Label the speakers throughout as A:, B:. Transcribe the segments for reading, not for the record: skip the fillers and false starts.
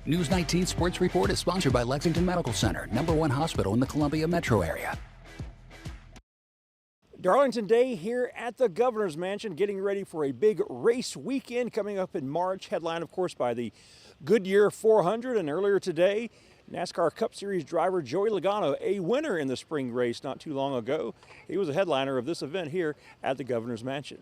A: News 19 Sports Report is sponsored by Lexington Medical Center, #1 hospital in the Columbia metro area.
B: Darlington Day here at the Governor's Mansion, getting ready for a big race weekend coming up in March. Headlined, of course, by the Goodyear 400, and earlier today, NASCAR Cup Series driver Joey Logano, a winner in the spring race not too long ago. He was a headliner of this event here at the Governor's Mansion.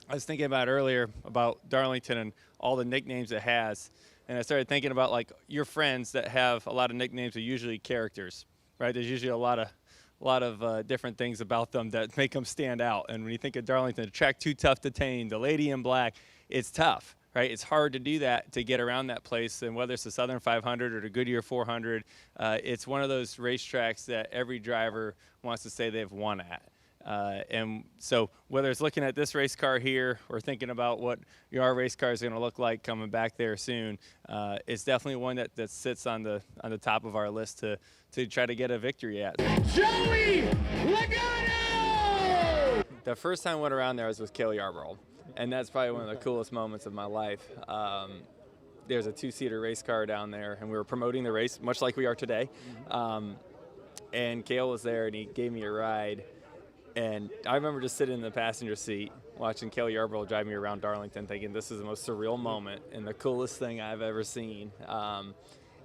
C: I was thinking about earlier about Darlington and all the nicknames it has, and I started thinking about like your friends that have a lot of nicknames are usually characters, right? There's usually a lot of different things about them that make them stand out. And when you think of Darlington, the track too tough to tame, the lady in black, it's tough, right? It's hard to do that, to get around that place. And whether it's the Southern 500 or the Goodyear 400, it's one of those racetracks that every driver wants to say they've won at. And so whether it's looking at this race car here or thinking about what our race car is going to look like coming back there soon, it's definitely one that sits on the top of our list to try to get a victory at.
D: Joey Logano!
C: The first time I went around there, I was with Cale Yarborough, and that's probably one of the coolest moments of my life. There's a two-seater race car down there, and we were promoting the race, much like we are today. And Cale was there, and he gave me a ride. And I remember just sitting in the passenger seat watching Cale Yarborough drive me around Darlington thinking this is the most surreal moment and the coolest thing I've ever seen. And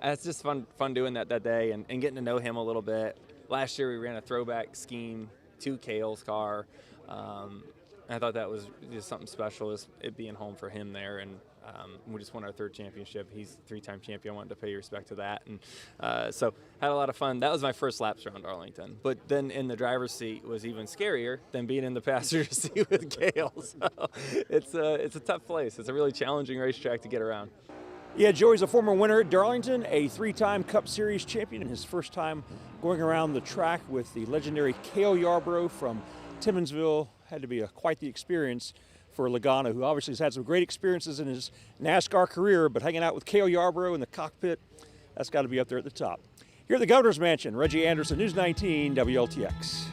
C: it's just fun doing that day and getting to know him a little bit. Last year we ran a throwback scheme to Cale's car. I thought that was just something special, it being home for him there. And we just won our 3rd championship. He's a 3-time champion. I wanted to pay respect to that. And so had a lot of fun. That was my first laps around Darlington. But then in the driver's seat was even scarier than being in the passenger seat with Cale. So it's a tough place. It's a really challenging racetrack to get around.
B: Yeah, Joey's a former winner at Darlington, a 3-time Cup Series champion, and his first time going around the track with the legendary Cale Yarborough from Timmonsville. Had to be quite the experience for Logano, who obviously has had some great experiences in his NASCAR career, but hanging out with Cale Yarborough in the cockpit, that's got to be up there at the top. Here at the Governor's Mansion, Reggie Anderson, News 19 WLTX.